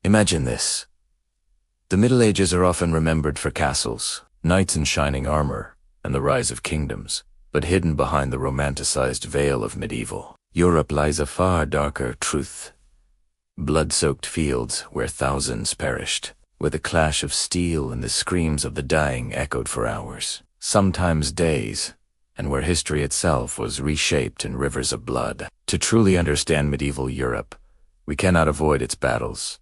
Imagine this. The Middle Ages are often remembered for castles, knights in shining armor, and the rise of kingdoms, but hidden behind the romanticized veil of medieval Europe lies a far darker truth. Blood-soaked fields where thousands perished, where the clash of steel and the screams of the dying echoed for hours, sometimes days, and where history itself was reshaped in rivers of blood. To truly understand medieval Europe, we cannot avoid its battles,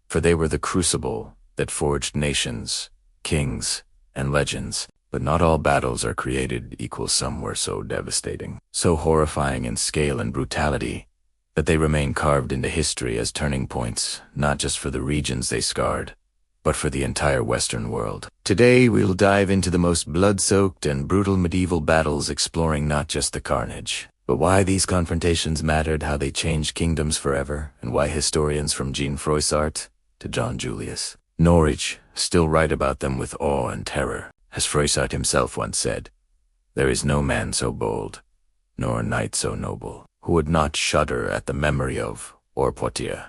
for they were the crucible that forged nations, kings, and legends. But not all battles are created equal. Some were so devastating, so horrifying in scale and brutality, that they remain carved into history as turning points, not just for the regions they scarred, but for the entire Western world. Today, we'll dive into the most blood-soaked and brutal medieval battles, exploring not just the carnage, but why these confrontations mattered, how they changed kingdoms forever, and why historians from Jean Froissart to John Julius Norwich still write about them with awe and terror. As Froissart himself once said, "There is no man so bold, nor knight so noble, who would not shudder at the memory of or Poitiers."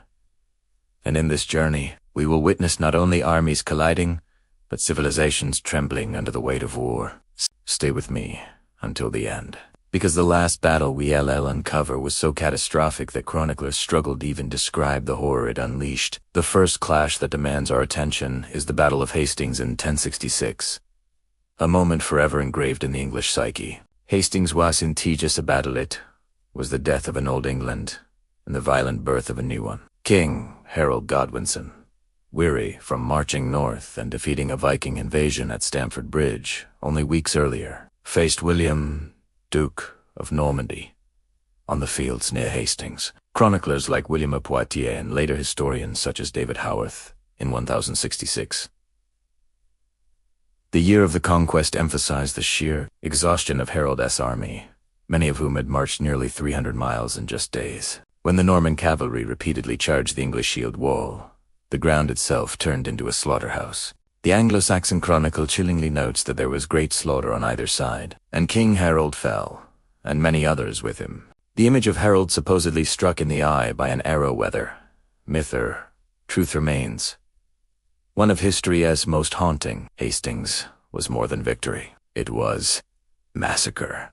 And in this journey, we will witness not only armies colliding, but civilizations trembling under the weight of war. Stay with me until the end, because the last battle we'll uncover was so catastrophic that chroniclers struggled to even describe the horror it unleashed. The first clash that demands our attention is the Battle of Hastings in 1066. A moment forever engraved in the English psyche. Hastings was in Tejas abattlet, was the death of an old England, and the violent birth of a new one. King Harold Godwinson, weary from marching north and defeating a Viking invasion at Stamford Bridge only weeks earlier, faced William, Duke of Normandy, on the fields near Hastings. Chroniclers like William of Poitiers and later historians such as David Howarth in 1066. The year of the conquest emphasized the sheer exhaustion of Harold's army, many of whom had marched nearly 300 miles in just days. When the Norman cavalry repeatedly charged the English shield wall, the ground itself turned into a slaughterhouse. The Anglo-Saxon Chronicle chillingly notes that there was great slaughter on either side, and King Harold fell, and many others with him. The image of Harold supposedly struck in the eye by an arrow, whether myth or truth remains. One of history's most haunting, Hastings was more than victory. It was massacre.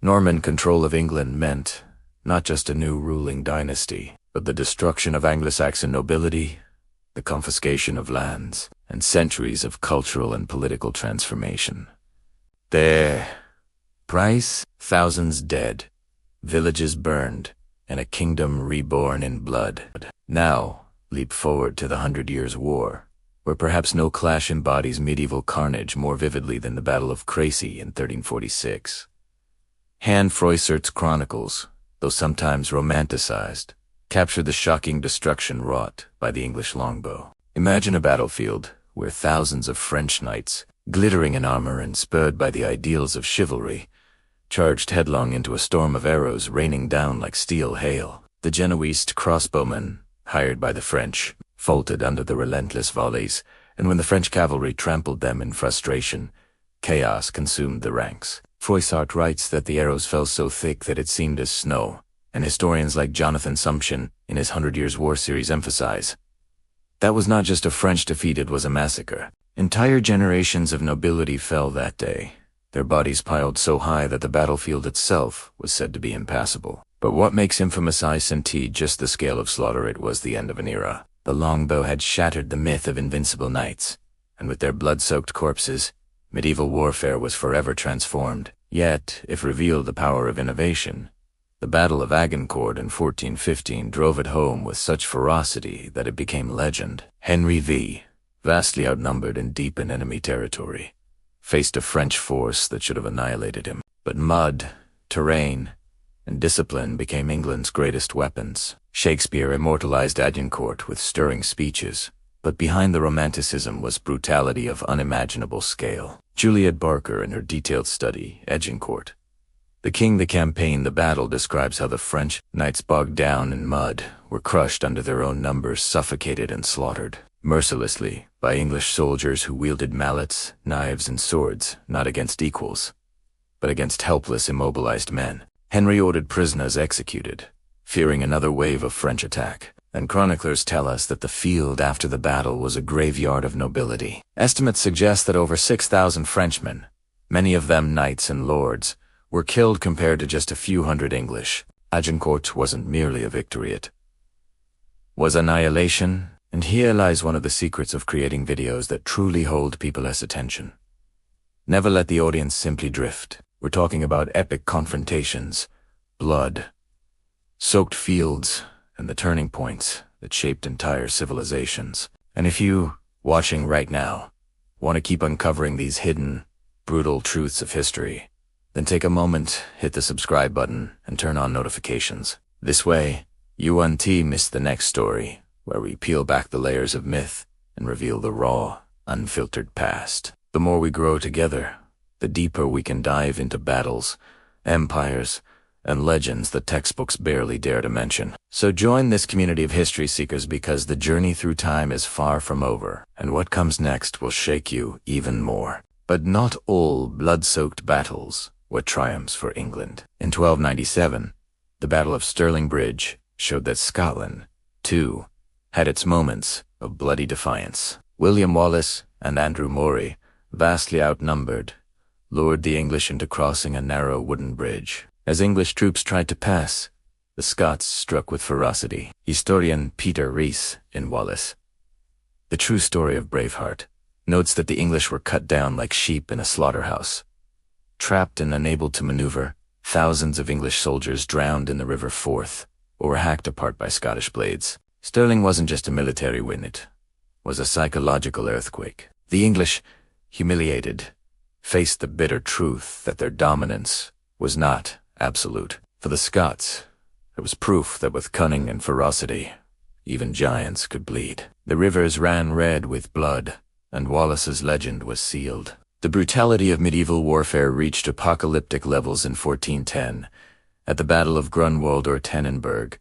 Norman control of England meant not just a new ruling dynasty, but the destruction of Anglo-Saxon nobility, the confiscation of lands, and centuries of cultural and political transformation. The price? Thousands dead, villages burned, and a kingdom reborn in blood. Now, leap forward to the 100 Years' War, where perhaps no clash embodies medieval carnage more vividly than the Battle of Crécy in 1346. Hand Froissart's chronicles, though sometimes romanticized, capture the shocking destruction wrought by the English longbow. Imagine a battlefield where thousands of French knights, glittering in armor and spurred by the ideals of chivalry, charged headlong into a storm of arrows raining down like steel hail. The Genoese crossbowmen, hired by the French, faltered under the relentless volleys, and when the French cavalry trampled them in frustration, chaos consumed the ranks. Froissart writes that the arrows fell so thick that it seemed as snow, and historians like Jonathan Sumption in his 100 Years' War series emphasize that was not just a French defeat, it was a massacre. Entire generations of nobility fell that day, their bodies piled so high that the battlefield itself was said to be impassable. But what makes infamous Agincourt just the scale of slaughter? It was the end of an era. The longbow had shattered the myth of invincible knights, and with their blood-soaked corpses, medieval warfare was forever transformed. Yet, if revealed the power of innovation, the Battle of Agincourt in 1415 drove it home with such ferocity that it became legend. Henry V, vastly outnumbered and deep in enemy territory, faced a French force that should have annihilated him. But mud, terrain, and discipline became England's greatest weapons. Shakespeare immortalized Agincourt with stirring speeches, but behind the romanticism was brutality of unimaginable scale. Juliet Barker, in her detailed study, Agincourt, The King, the Campaign, the Battle, describes how the French knights bogged down in mud were crushed under their own numbers, suffocated and slaughtered mercilessly by English soldiers who wielded mallets, knives, and swords, not against equals, but against helpless, immobilized men. Henry ordered prisoners executed, fearing another wave of French attack. and chroniclers tell us that the field after the battle was a graveyard of nobility. Estimates suggest that over 6,000 Frenchmen, many of them knights and lords, were killed compared to just a few hundred English. Agincourt wasn't merely a victory, it was annihilation, and here lies one of the secrets of creating videos that truly hold people's attention. Never let the audience simply drift. We're talking about epic confrontations, blood, soaked fields, and the turning points that shaped entire civilizations. And if you, watching right now, want to keep uncovering these hidden, brutal truths of history, then take a moment, hit the subscribe button, and turn on notifications. This way, you won't miss the next story, where we peel back the layers of myth and reveal the raw, unfiltered past. The more we grow together, the deeper we can dive into battles, empires, and legends that textbooks barely dare to mention. So join this community of history seekers, because the journey through time is far from over, and what comes next will shake you even more. But not all blood-soaked battles were triumphs for England. In 1297, the Battle of Stirling Bridge showed that Scotland, too, had its moments of bloody defiance. William Wallace and Andrew Murray, vastly outnumbered, lured the English into crossing a narrow wooden bridge. As English troops tried to pass, the Scots struck with ferocity. Historian Peter Rees, in Wallace, The True Story of Braveheart, notes that the English were cut down like sheep in a slaughterhouse. Trapped and unable to maneuver, thousands of English soldiers drowned in the River Forth, or were hacked apart by Scottish blades. Stirling wasn't just a military win, it was a psychological earthquake. The English, humiliated, faced the bitter truth that their dominance was not absolute. For the Scots, it was proof that with cunning and ferocity, even giants could bleed. The rivers ran red with blood, and Wallace's legend was sealed. The brutality of medieval warfare reached apocalyptic levels in 1410, at the Battle of Grunwald or Tannenberg,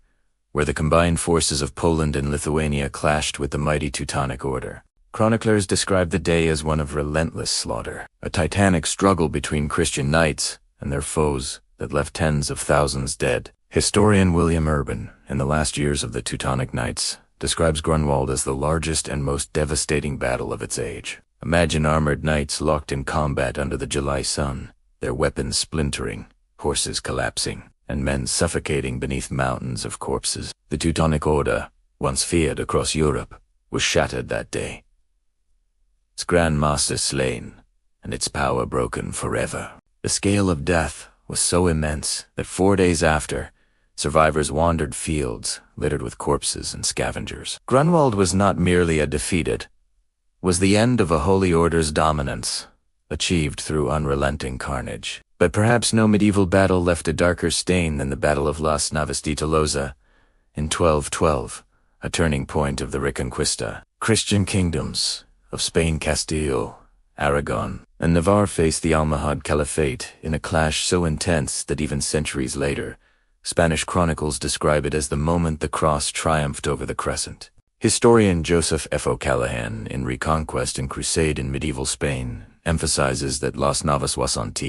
where the combined forces of Poland and Lithuania clashed with the mighty Teutonic Order. Chroniclers describe the day as one of relentless slaughter, a titanic struggle between Christian knights and their foes that left tens of thousands dead. Historian William Urban, in the last years of the Teutonic Knights, describes Grunwald as the largest and most devastating battle of its age. Imagine armored knights locked in combat under the July sun, their weapons splintering, horses collapsing, and men suffocating beneath mountains of corpses. The Teutonic Order, once feared across Europe, was shattered that day. Its Grand Master slain, and its power broken forever. The scale of death was so immense that 4 days after, survivors wandered fields littered with corpses and scavengers. Grunwald was not merely a defeat, it was the end of a holy order's dominance, achieved through unrelenting carnage. But perhaps no medieval battle left a darker stain than the Battle of Las Navas de Tolosa in 1212, a turning point of the Reconquista. Christian kingdoms of Spain, Castile, Aragon, and Navarre faced the Almohad Caliphate in a clash so intense that even centuries later, Spanish chronicles describe it as the moment the cross triumphed over the crescent. Historian Joseph F. O'Callaghan, in Reconquest and Crusade in Medieval Spain, emphasizes that Las Navas wasn't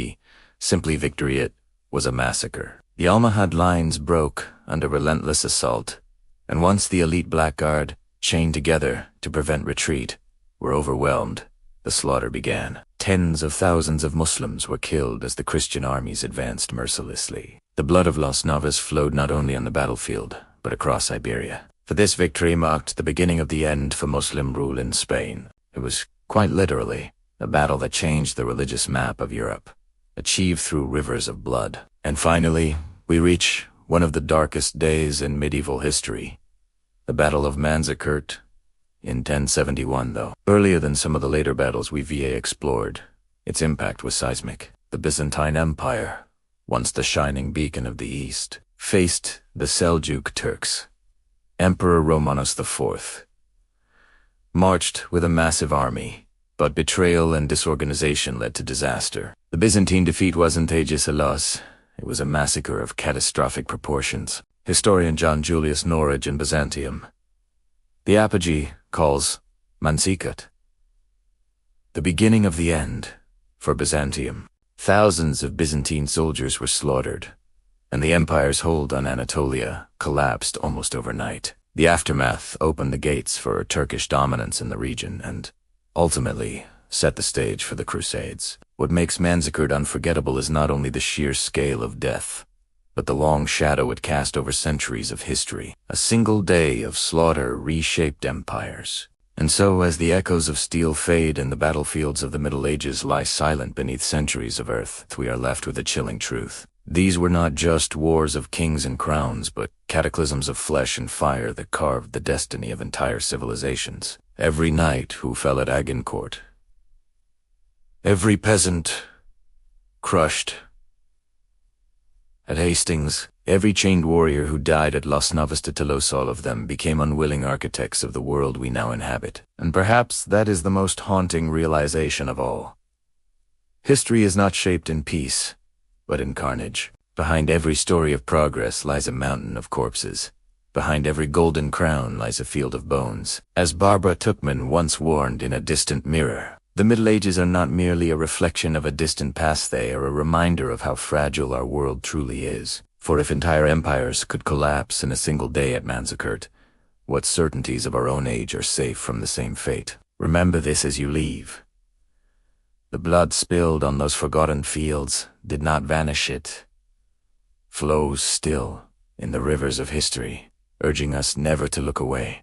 simply victory, it was a massacre. The Almohad lines broke under relentless assault, and once the elite blackguard, chained together to prevent retreat, were overwhelmed, the slaughter began. Tens of thousands of Muslims were killed as the Christian armies advanced mercilessly. The blood of Las Navas flowed not only on the battlefield, but across Iberia. For this victory marked the beginning of the end for Muslim rule in Spain. It was, quite literally, a battle that changed the religious map of Europe, achieved through rivers of blood. And finally, we reach one of the darkest days in medieval history, the Battle of Manzikert in 1071, though. Earlier than some of the later battles we've explored, its impact was seismic. The Byzantine Empire, once the shining beacon of the East, faced the Seljuk Turks. Emperor Romanos IV marched with a massive army, but betrayal and disorganization led to disaster. The Byzantine defeat wasn't just a loss, it was a massacre of catastrophic proportions. Historian John Julius Norwich in Byzantium, the apogee, calls Manzikert the beginning of the end for Byzantium. Thousands of Byzantine soldiers were slaughtered, and the empire's hold on Anatolia collapsed almost overnight. The aftermath opened the gates for Turkish dominance in the region and, ultimately, set the stage for the Crusades. What makes Manzikert unforgettable is not only the sheer scale of death, but the long shadow it cast over centuries of history. A single day of slaughter reshaped empires. And so, as the echoes of steel fade and the battlefields of the Middle Ages lie silent beneath centuries of earth, we are left with a chilling truth. These were not just wars of kings and crowns, but cataclysms of flesh and fire that carved the destiny of entire civilizations. Every knight who fell at Agincourt, every peasant crushed at Hastings, every chained warrior who died at Los Navas de Telos, all of them became unwilling architects of the world we now inhabit. And perhaps that is the most haunting realization of all. History is not shaped in peace, but in carnage. Behind every story of progress lies a mountain of corpses. Behind every golden crown lies a field of bones. As Barbara Tuchman once warned in A Distant Mirror, the Middle Ages are not merely a reflection of a distant past, they are a reminder of how fragile our world truly is. For if entire empires could collapse in a single day at Manzikert, what certainties of our own age are safe from the same fate? Remember this as you leave. The blood spilled on those forgotten fields did not vanish, it flows still in the rivers of history, urging us never to look away.